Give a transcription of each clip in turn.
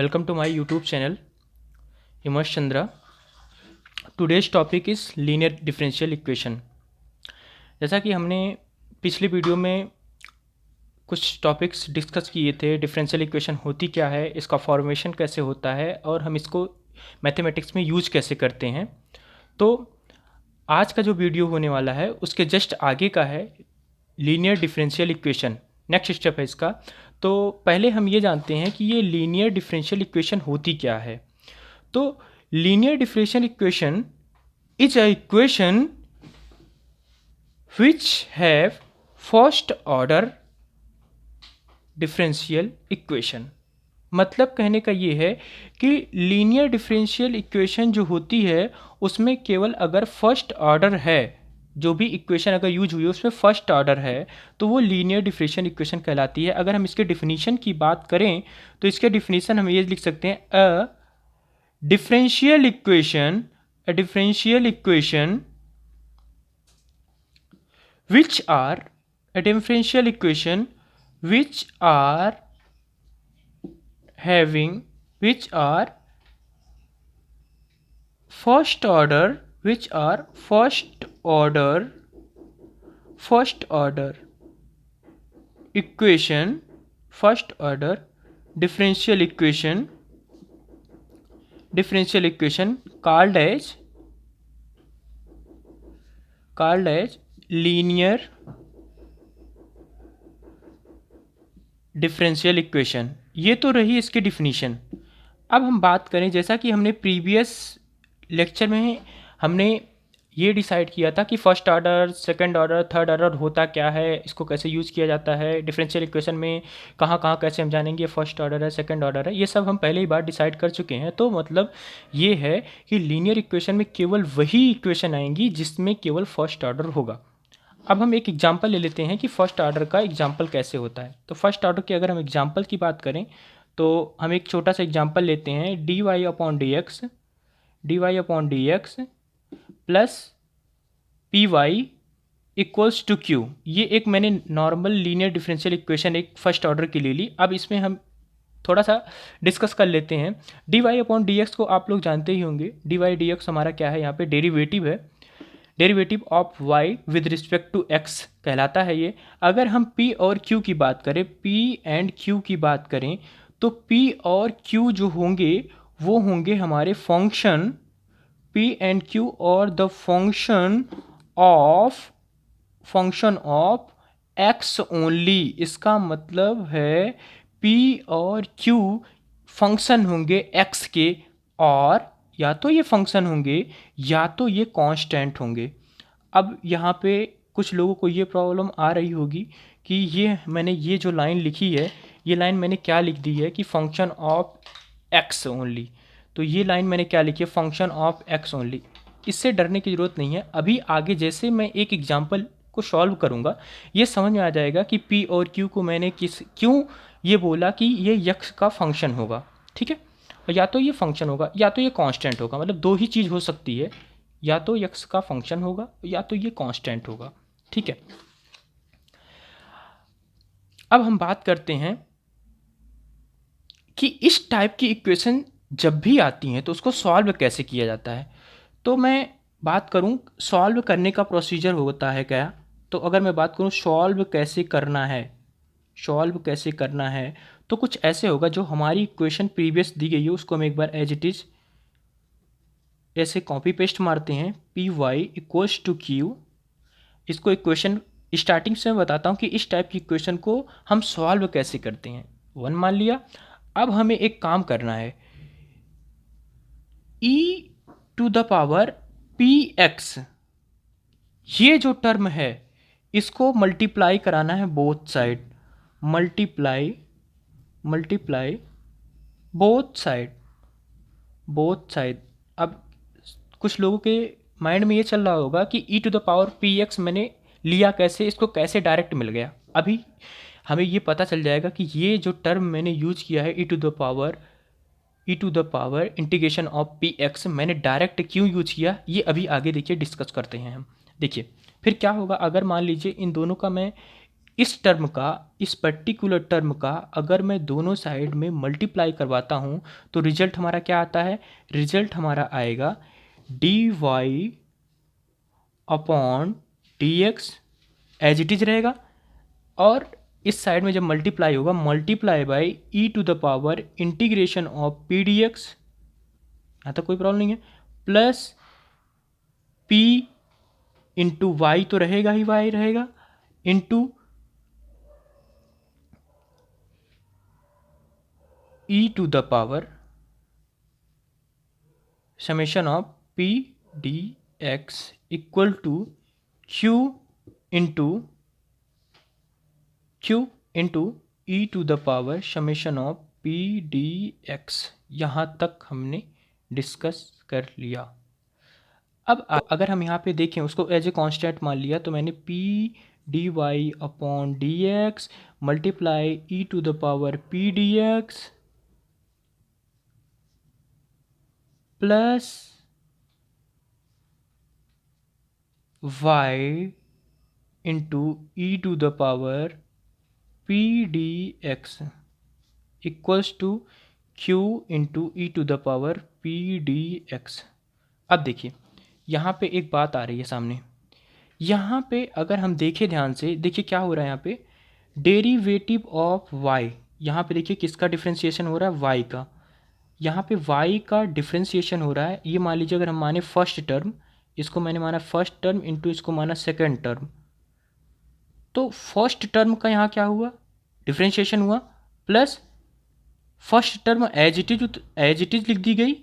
Welcome to my YouTube channel, Himash Chandra. Today's topic is linear differential equation. जैसा कि हमने पिछले video में कुछ टॉपिक्स डिस्कस किए थे, डिफरेंशियल इक्वेशन होती क्या है, इसका फॉर्मेशन कैसे होता है और हम इसको मैथमेटिक्स में यूज कैसे करते हैं। तो आज का जो वीडियो होने वाला है उसके जस्ट आगे का है linear differential equation, next step है इसका। तो पहले हम ये जानते हैं कि ये लीनियर डिफरेंशियल इक्वेशन होती क्या है। तो linear differential equation is a equation which have first order differential equation. मतलब कहने का ये है कि लीनियर डिफरेंशियल इक्वेशन जो होती है उसमें केवल अगर फर्स्ट ऑर्डर है, जो भी इक्वेशन अगर यूज हुई है उसमें फर्स्ट ऑर्डर है तो वो लीनियर डिफरेंशियल इक्वेशन कहलाती है। अगर हम इसके डिफिनीशन की बात करें तो इसके डिफिनीशन हम ये लिख सकते हैं a differential equation which are a differential equation which are first order differential equation called as linear differential equation. ये तो रही इसकी डिफिनीशन। अब हम बात करें, जैसा कि हमने प्रीवियस लेक्चर में हमने ये डिसाइड किया था कि first order, second order, third order होता क्या है, इसको कैसे यूज़ किया जाता है, डिफरेंशियल इक्वेशन में कहाँ कहाँ कैसे हम जानेंगे फर्स्ट ऑर्डर है, सेकंड ऑर्डर है, ये सब हम पहले ही बार डिसाइड कर चुके हैं। तो मतलब ये है कि लीनियर इक्वेशन में केवल वही इक्वेशन आएंगी जिसमें केवल फर्स्ट ऑर्डर होगा। अब हम एक एग्जाम्पल ले लेते हैं कि फर्स्ट ऑर्डर का एग्जाम्पल कैसे होता है। तो फर्स्ट ऑर्डर के अगर हम एग्जाम्पल की बात करें तो हम एक छोटा सा एग्जाम्पल लेते हैं dy upon D X plus P Y equals to Q. ये एक मैंने नॉर्मल लीनियर डिफरेंशियल इक्वेशन एक फर्स्ट ऑर्डर की ले ली। अब इसमें हम थोड़ा सा डिस्कस कर लेते हैं। dy अपॉन डी एक्स को आप लोग जानते ही होंगे। dy डी एक्स हमारा क्या है, यहाँ पे डेरिवेटिव है, derivative of y with respect to x कहलाता है ये। अगर हम p और q की बात करें, p एंड q की बात करें तो p और q जो होंगे वो होंगे हमारे फंक्शन p एंड q और the function of x only. इसका मतलब है p और q फंक्शन होंगे x के, और या तो ये फंक्शन होंगे या तो ये कांस्टेंट होंगे। अब यहाँ पे कुछ लोगों को ये प्रॉब्लम आ रही होगी कि ये मैंने ये जो लाइन लिखी है, ये लाइन मैंने क्या लिख दी है कि फंक्शन ऑफ x ओनली। तो ये लाइन मैंने क्या लिखी है, फंक्शन ऑफ x ओनली। इससे डरने की ज़रूरत नहीं है। अभी आगे जैसे मैं एक एग्जाम्पल को सॉल्व करूँगा ये समझ में आ जाएगा कि p और q को मैंने क्यों ये बोला कि ये x का फंक्शन होगा। ठीक है, या तो ये फंक्शन होगा या तो ये कांस्टेंट होगा। मतलब दो ही चीज़ हो सकती है, या तो x का फंक्शन होगा या तो ये कांस्टेंट होगा। ठीक है, अब हम बात करते हैं कि इस टाइप की इक्वेशन जब भी आती हैं तो उसको सॉल्व कैसे किया जाता है। तो मैं बात करूं सॉल्व करने का प्रोसीजर होता है क्या। तो अगर मैं बात करूं सॉल्व कैसे करना है तो कुछ ऐसे होगा, जो हमारी इक्वेशन प्रीवियस दी गई है उसको हम एक बार एज इट इज़ ऐसे कॉपी पेस्ट मारते हैं, P Y equals to Q. इसको इक्वेशन स्टार्टिंग से मैं बताता हूँ कि इस टाइप की इक्वेशन को हम सॉल्व कैसे करते हैं। 1 मान लिया। अब हमें एक काम करना है, e to the power P X, ये जो टर्म है इसको मल्टीप्लाई कराना है both side, multiply both side. अब कुछ लोगों के माइंड में ये चल रहा होगा कि e to the power P X मैंने लिया कैसे, इसको कैसे डायरेक्ट मिल गया। अभी हमें ये पता चल जाएगा कि ये जो टर्म मैंने यूज किया है e to the power integration of P X, मैंने डायरेक्ट क्यों यूज किया, ये अभी आगे देखिए डिस्कस करते हैं हम। देखिए फिर क्या होगा, अगर मान लीजिए इन दोनों का मैं इस टर्म का, इस पर्टिकुलर टर्म का अगर मैं दोनों साइड में मल्टीप्लाई करवाता हूँ तो रिजल्ट हमारा क्या आता है? रिजल्ट हमारा आएगा D Y upon D X, as it is रहेगा। और इस साइड में जब मल्टीप्लाई होगा, multiply by E to the power integration of P D X, यहाँ तक कोई प्रॉब्लम नहीं है, प्लस पी इंटू वाई तो रहेगा ही, वाई रहेगा, into E to the power summation of P D X equal to Q into E to the power summation of P D X. यहाँ तक हमने डिस्कस कर लिया। अब अगर हम यहाँ पे देखें, उसको एज ए कांस्टेंट मान लिया, तो मैंने P D Y upon D X multiply E to the power P D X plus Y into E to the power P D X equals to Q into E to the power P D X. अब देखिए यहाँ पे एक बात आ रही है सामने। यहाँ पे अगर हम देखें ध्यान से, देखिए क्या हो रहा है यहाँ पे, डेरिवेटिव ऑफ वाई। यहाँ पे देखिए किसका डिफ्रेंशिएशन हो रहा है? वाई का। यहाँ पे वाई का डिफ्रेंशिएशन हो रहा है। ये मान लीजिए अगर हम माने फर्स्ट टर्म, इसको मैंने माना फर्स्ट टर्म इंटू इसको माना सेकेंड टर्म, तो फर्स्ट टर्म का यहाँ क्या हुआ? डिफ्रेंशिएशन हुआ, plus first term as it is लिख दी गई,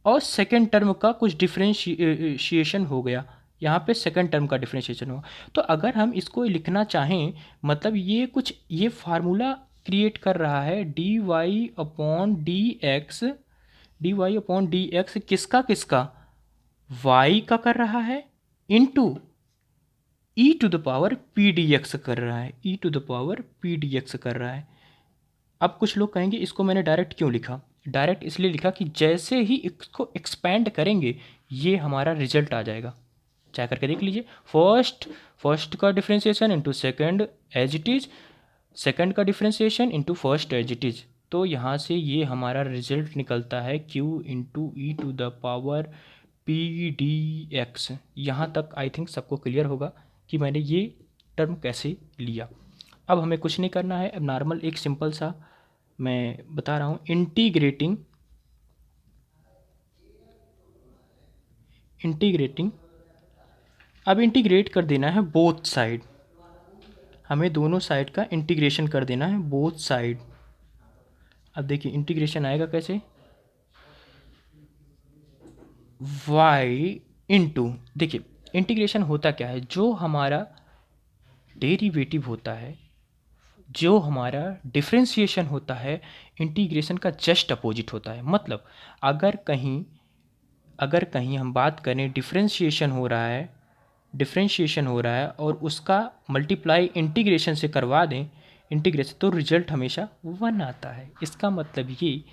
और सेकेंड टर्म का कुछ डिफ्रेंशिएशन हो गया। यहाँ पे सेकेंड टर्म का डिफ्रेंशिएशन हुआ। तो अगर हम इसको लिखना चाहें, मतलब ये फार्मूला क्रिएट कर रहा है D Y upon D X, किसका वाई का कर रहा है, into e to the power P D X कर रहा है, e to the power P D X कर रहा है। अब कुछ लोग कहेंगे इसको मैंने डायरेक्ट क्यों लिखा? डायरेक्ट इसलिए लिखा कि जैसे ही इसको एक्सपेंड करेंगे ये हमारा रिजल्ट आ जाएगा। चाहे करके देख लीजिए, फर्स्ट का differentiation into second as it is, second का differentiation into first as it is, तो यहाँ से ये हमारा रिजल्ट निकलता है Q into E to the power P D X. यहाँ तक आई थिंक सबको क्लियर होगा कि मैंने ये टर्म कैसे लिया। अब हमें कुछ नहीं करना है, अब नॉर्मल एक सिंपल सा मैं बता रहा हूँ, इंटीग्रेटिंग अब इंटीग्रेट कर देना है बोथ साइड, हमें दोनों साइड का इंटीग्रेशन कर देना है, बोथ साइड। अब देखिए इंटीग्रेशन आएगा कैसे, y इंटू, देखिए इंटीग्रेशन होता क्या है, जो हमारा डेरिवेटिव होता है, जो हमारा डिफ्रेंशिएशन होता है, इंटीग्रेशन का जस्ट अपोजिट होता है। मतलब अगर कहीं हम बात करें डिफ्रेंशिएशन हो रहा है और उसका मल्टीप्लाई इंटीग्रेशन से करवा दें, इंटीग्रेशन, तो रिजल्ट हमेशा 1 आता है। इसका मतलब ये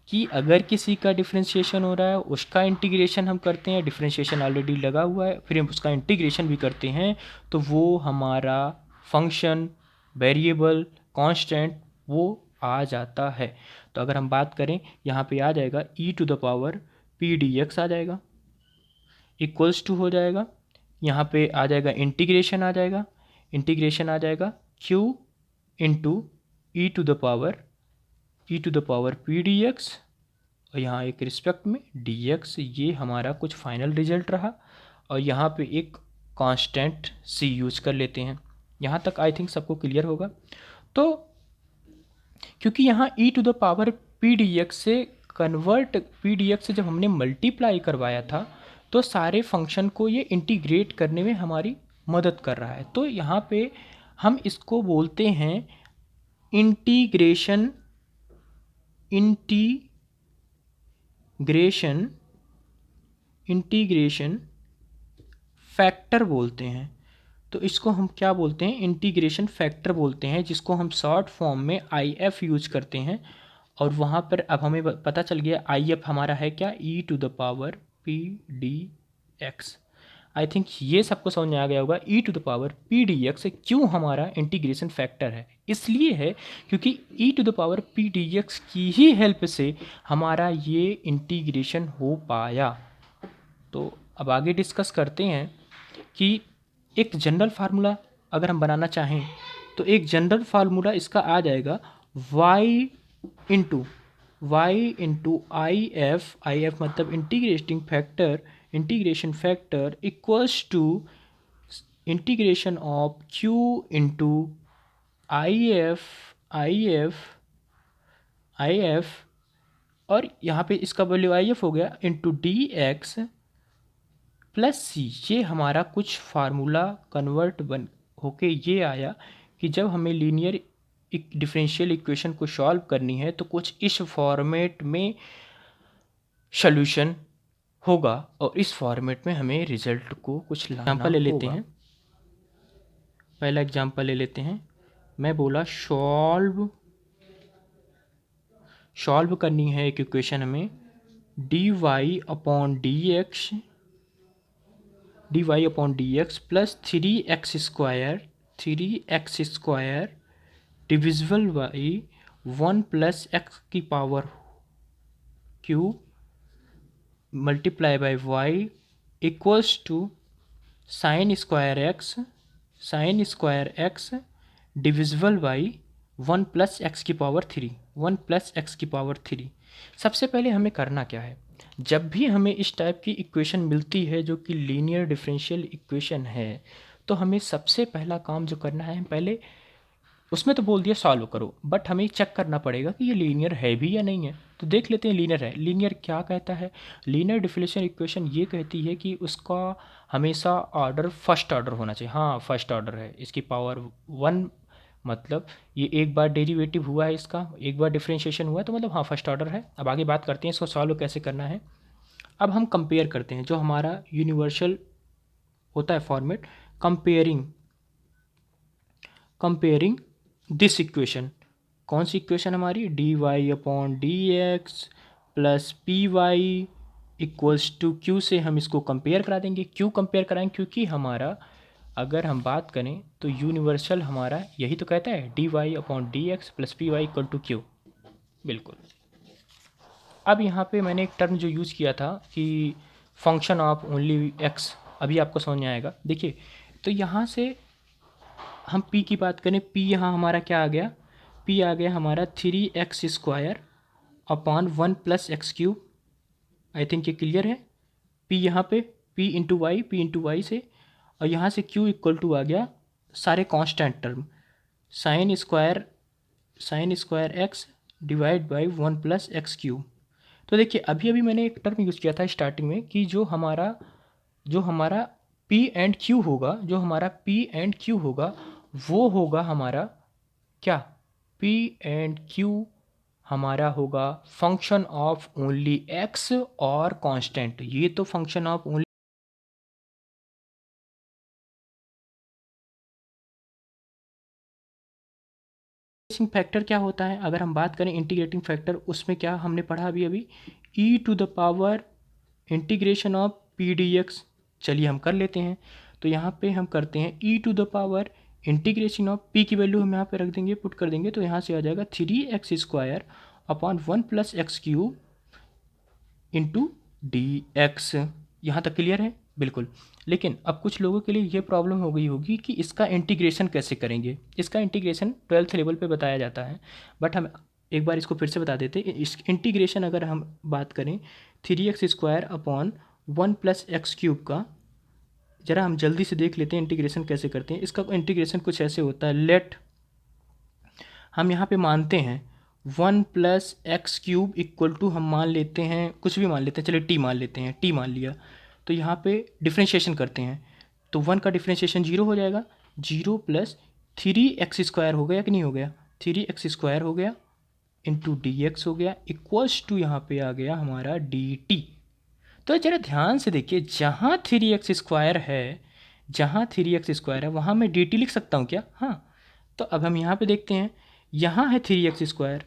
कि अगर किसी का डिफ्रेंशिएशन हो रहा है, उसका इंटीग्रेशन हम करते हैं, डिफ्रेंशिएशन ऑलरेडी लगा हुआ है, फिर हम उसका इंटीग्रेशन भी करते हैं, तो वो हमारा फंक्शन, वेरिएबल, कांस्टेंट वो आ जाता है। तो अगर हम बात करें यहाँ पे आ जाएगा e to the power P D X आ जाएगा, इक्वल्स टू हो जाएगा, यहाँ पे आ जाएगा इंटीग्रेशन आ जाएगा Q into E to the power P D X, और यहाँ एक रिस्पेक्ट में डी एक्स। ये हमारा कुछ फाइनल रिजल्ट रहा, और यहाँ पे एक कांस्टेंट सी यूज कर लेते हैं। यहाँ तक आई थिंक सबको क्लियर होगा। तो क्योंकि यहाँ e to the power P D X से जब हमने मल्टीप्लाई करवाया था, तो सारे फंक्शन को ये इंटीग्रेट करने में हमारी मदद कर रहा है। तो यहाँ पे हम इसको बोलते हैं इंटीग्रेशन फैक्टर बोलते हैं। तो इसको हम क्या बोलते हैं? इंटीग्रेशन फैक्टर बोलते हैं, जिसको हम शॉर्ट फॉर्म में आई एफ यूज करते हैं। और वहाँ पर अब हमें पता चल गया आई एफ हमारा है क्या, e to the power P D X. I think ये सबको समझ में आ गया होगा। E to the power P D X क्यों हमारा इंटीग्रेशन फैक्टर है, इसलिए है क्योंकि e to the power P D X की ही हेल्प से हमारा ये इंटीग्रेशन हो पाया। तो अब आगे डिस्कस करते हैं कि एक जनरल फार्मूला अगर हम बनाना चाहें तो एक जनरल फार्मूला इसका आ जाएगा y इंटू आई एफ मतलब integration factor equals to integration of q into I F और यहाँ पे इसका वैल्यू आई एफ हो गया into D X plus C. ये हमारा कुछ फार्मूला कन्वर्ट बन होके ये आया कि जब हमें लीनियर डिफरेंशियल इक्वेशन को सॉल्व करनी है तो कुछ इस फॉर्मेट में सॉल्यूशन होगा और इस फॉर्मेट में हमें रिजल्ट को कुछ लाना एग्जाम्पल ले लेते हैं। पहला एग्जाम्पल ले लेते हैं। मैं बोला सॉल्व करनी है एक इक्वेशन हमें D Y upon D X plus 3x square divisible by 1 plus X की power cube multiply by Y equals to sine square X divisible by 1 plus X की पावर 3। सबसे पहले हमें करना क्या है, जब भी हमें इस टाइप की इक्वेशन मिलती है जो कि लीनियर डिफरेंशियल इक्वेशन है तो हमें सबसे पहला काम जो करना है, पहले उसमें तो बोल दिया सॉल्व करो, बट हमें चेक करना पड़ेगा कि ये लीनियर है भी या नहीं है। तो देख लेते हैं लीनियर है। लीनियर क्या कहता है, लीनियर डिफरेंशियल इक्वेशन ये कहती है कि उसका हमेशा ऑर्डर फर्स्ट ऑर्डर होना चाहिए। हाँ फर्स्ट ऑर्डर है, इसकी पावर 1 मतलब ये एक बार डेरिवेटिव हुआ है, इसका एक बार डिफरेंशिएशन हुआ है तो मतलब हाँ फर्स्ट ऑर्डर है। अब आगे बात करते हैं इसको सॉल्व कैसे करना है। अब हम कंपेयर करते हैं जो हमारा यूनिवर्सल होता है फॉर्मेट, कंपेयरिंग दिस इक्वेशन। कौन सी इक्वेशन हमारी, D Y upon D X plus P Y equals to Q से हम इसको कंपेयर करा देंगे। क्यों कंपेयर कराएंगे, क्योंकि हमारा अगर हम बात करें तो यूनिवर्सल हमारा यही तो कहता है D Y upon D X plus P Y equal to Q. बिल्कुल। अब यहाँ पे मैंने एक टर्म जो यूज़ किया था कि फंक्शन ऑफ ओनली एक्स, अभी आपको समझ में आएगा। देखिए तो यहाँ से हम p की बात करें, p यहाँ हमारा क्या आ गया, p आ गया हमारा 3x square upon 1 plus X cube. आई थिंक ये क्लियर है। p यहाँ पे p इंटू वाई से, और यहाँ से q इक्वल टू आ गया सारे constant term sign square x divide by 1 plus X cube. तो देखिए अभी मैंने एक टर्म यूज़ किया था स्टार्टिंग में कि जो हमारा P एंड Q होगा वो होगा हमारा क्या, P एंड Q हमारा होगा फंक्शन ऑफ ओनली x और कांस्टेंट। ये तो फंक्शन ऑफ ओनली फैक्टर क्या होता है, अगर हम बात करें इंटीग्रेटिंग फैक्टर, उसमें क्या हमने पढ़ा अभी e to the power integration of P D X. चलिए हम कर लेते हैं। तो यहाँ पे हम करते हैं e to the power integration of p की वैल्यू हम यहाँ पे रख देंगे, पुट कर देंगे, तो यहाँ से आ जाएगा 3x square upon 1 plus X cube into D X. यहाँ तक क्लियर है। बिल्कुल। लेकिन अब कुछ लोगों के लिए ये प्रॉब्लम हो गई होगी कि इसका इंटीग्रेशन कैसे करेंगे। इसका इंटीग्रेशन 12th लेवल पे बताया जाता है, बट हम एक बार इसको फिर से बता देते। इस इंटीग्रेशन अगर हम बात करें 3x square upon 1 plus X cube का, ज़रा हम जल्दी से देख लेते हैं इंटीग्रेशन कैसे करते हैं। इसका इंटीग्रेशन कुछ ऐसे होता है, लेट हम यहाँ पे मानते हैं 1 plus X cube equal to, हम मान लेते हैं कुछ भी मान लेते हैं, चलिए टी मान लेते हैं, टी मान लिया। तो यहाँ पे डिफ्रेंशिएशन करते हैं तो 1 का डिफ्रेंशिएशन 0 हो जाएगा, 0 प्लस 3x स्क्वायर हो गया कि नहीं हो गया, 3x स्क्वायर हो गया इंटू डी एक्स हो गया इक्वल्स टू यहाँ पे आ गया हमारा डी टी। तो ज़रा ध्यान से देखिए, जहाँ 3x स्क्वायर है वहाँ मैं डी टी लिख सकता हूँ क्या, हाँ। तो अब हम यहाँ पे देखते हैं, यहाँ है 3x स्क्वायर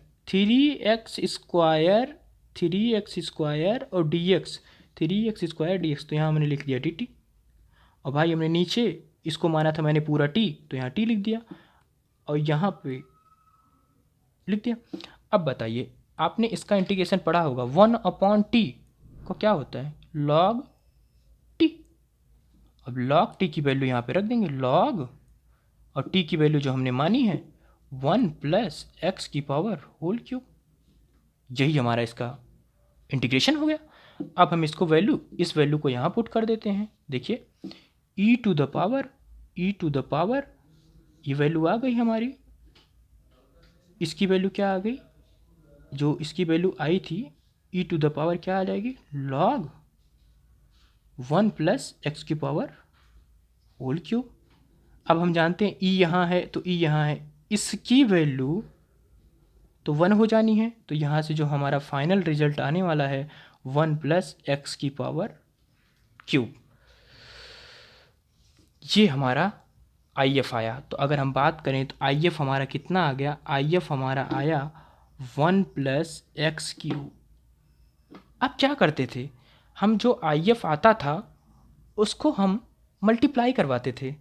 और dx, 3x स्क्वायर dx, तो यहाँ मैंने लिख दिया dt। और भाई हमने नीचे इसको माना था मैंने पूरा टी, तो यहाँ टी लिख दिया और यहाँ पे लिख दिया। अब बताइए, आपने इसका इंटीग्रेशन पढ़ा होगा, 1/t को क्या होता है, log t। अब log t की वैल्यू यहाँ पे रख देंगे, log, और t की वैल्यू जो हमने मानी है 1 प्लस एक्स की पावर होल क्यूब, यही हमारा इसका इंटीग्रेशन हो गया। अब हम इसको वैल्यू, इस वैल्यू को यहाँ पुट कर देते हैं। देखिए e टू द पावर, ये वैल्यू आ गई हमारी, इसकी वैल्यू क्या आ गई, जो इसकी वैल्यू आई थी e टू द पावर क्या आ जाएगी, log 1 प्लस एक्स की पावर होल क्यूब। अब हम जानते हैं e यहाँ है तो e यहाँ है, इसकी वैल्यू तो 1 हो जानी है, तो यहाँ से जो हमारा फाइनल रिजल्ट आने वाला है 1 प्लस एक्स की पावर क्यूब, ये हमारा IF आया। तो अगर हम बात करें तो IF हमारा कितना आ गया, IF हमारा आया 1 प्लस एक्स क्यूब। अब क्या करते थे हम, जो IF आता था उसको हम मल्टीप्लाई करवाते थे।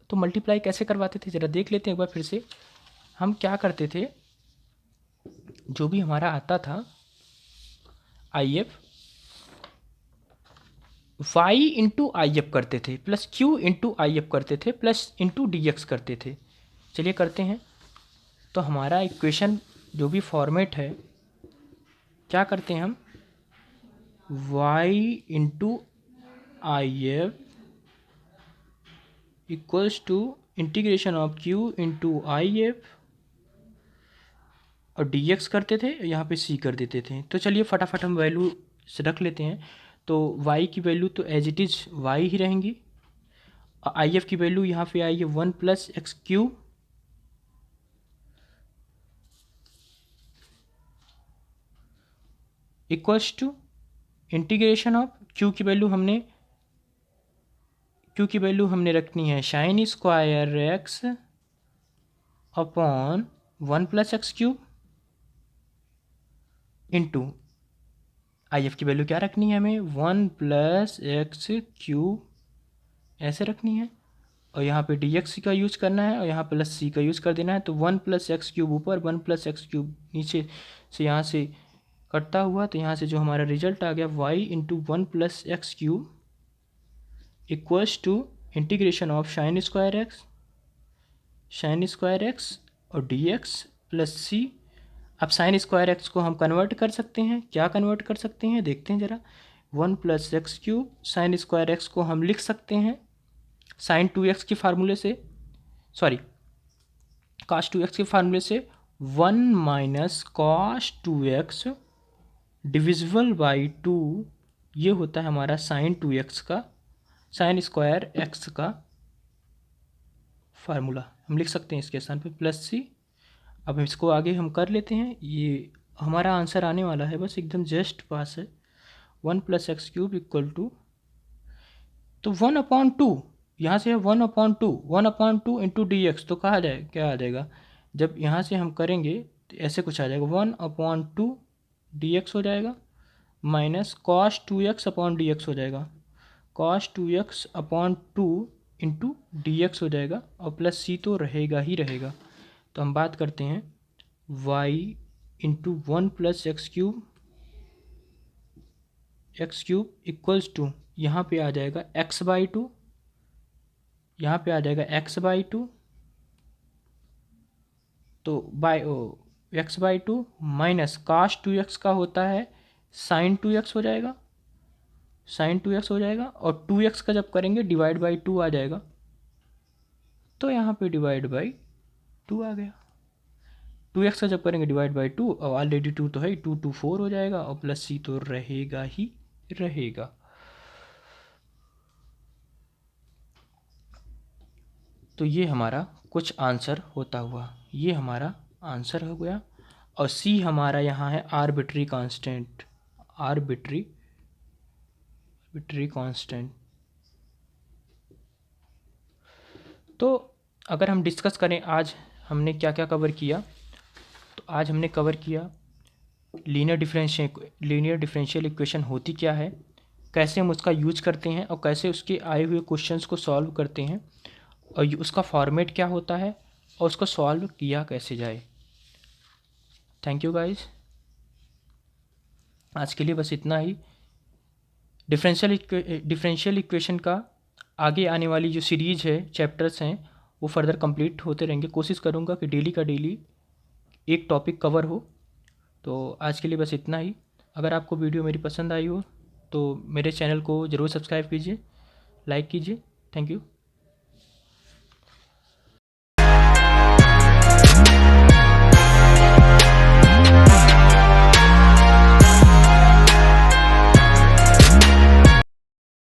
तो मल्टीप्लाई कैसे करवाते थे ज़रा देख लेते हैं एक बार फिर से। हम क्या करते थे, जो भी हमारा आता था IF, y इंटू IF करते थे, प्लस q इंटू IF करते थे, प्लस इंटू DX करते थे। चलिए करते हैं। तो हमारा इक्वेशन जो भी फॉर्मेट है, क्या करते हैं हम, y into IF equals to integration of q into IF, और dx करते थे, यहाँ पे c कर देते थे। तो चलिए फटाफट हम वैल्यू से रख लेते हैं। तो y की वैल्यू तो एज इट इज़ y ही रहेंगी, और IF की वैल्यू यहाँ पे आएगी 1 plus X cube, equals to integration of q की वैल्यू हमने रखनी है sine square X upon 1 plus X cube, into IF की वैल्यू क्या रखनी है हमें, 1 प्लस एक्स क्यूब, ऐसे रखनी है, और यहाँ पे dx का यूज़ करना है और यहाँ प्लस c का यूज़ कर देना है। तो 1 प्लस एक्स क्यूब ऊपर, 1 प्लस एक्स क्यूब नीचे से यहाँ से कटता हुआ, तो यहाँ से जो हमारा रिजल्ट आ गया y into 1 plus X cube equals to integration of sine square X और dx प्लस c। अब साइन स्क्वायर एक्स को हम कन्वर्ट कर सकते हैं, क्या कन्वर्ट कर सकते हैं देखते हैं ज़रा। 1 plus X cube sign square X को हम लिख सकते हैं साइन 2x के फार्मूले से, सॉरी cos 2x के फार्मूले से, 1 minus cos 2x divisible by 2, ये होता है हमारा साइन 2x का, साइन स्क्वायर एक्स का फार्मूला हम लिख सकते हैं इसके स्थान पे, प्लस c। अब इसको आगे हम कर लेते हैं, ये हमारा आंसर आने वाला है, बस एकदम जस्ट पास है। 1 plus X cube equal to, तो 1/2 यहाँ से है, 1/2 इंटू DX, तो कहा जाए क्या आ जाएगा, जब यहाँ से हम करेंगे तो ऐसे कुछ आ जाएगा, 1/2 DX हो जाएगा, minus cos 2x upon DX हो जाएगा, cos 2x upon 2 into DX हो जाएगा, और प्लस c तो रहेगा ही रहेगा। तो हम बात करते हैं y into 1 plus X cube equals to, यहाँ पे आ जाएगा x/2, यहाँ पे आ जाएगा x/2, तो x/2 माइनस cos 2x का होता है sin 2x हो जाएगा, और 2x का जब करेंगे डिवाइड बाई 2 आ जाएगा, तो यहाँ पे डिवाइड बाई 2 आ गया। 2x का जब करेंगे डिवाइड बाई 2, और ऑलरेडी 2 तो है, 2 4 हो जाएगा, और प्लस c तो रहेगा ही रहेगा। तो ये हमारा कुछ आंसर होता हुआ, ये हमारा आंसर हो गया। और c हमारा यहाँ है आर्बिट्री कांस्टेंट, आर्बिट्री कांस्टेंट। तो अगर हम डिस्कस करें आज हमने क्या क्या कवर किया, तो आज हमने कवर किया लीनियर डिफरेंशियल इक्वेशन होती क्या है, कैसे हम उसका यूज करते हैं और कैसे उसके आए हुए क्वेश्चंस को सॉल्व करते हैं और उसका फॉर्मेट क्या होता है और उसको सॉल्व किया कैसे जाए। थैंक यू गाइस, आज के लिए बस इतना ही। डिफरेंशियल इक्वेशन का आगे आने वाली जो सीरीज़ है, चैप्टर्स हैं, वो फर्दर कंप्लीट होते रहेंगे। कोशिश करूँगा कि डेली का डेली एक टॉपिक कवर हो। तो आज के लिए बस इतना ही। अगर आपको वीडियो मेरी पसंद आई हो तो मेरे चैनल को ज़रूर सब्सक्राइब कीजिए, लाइक कीजिए। Thank you.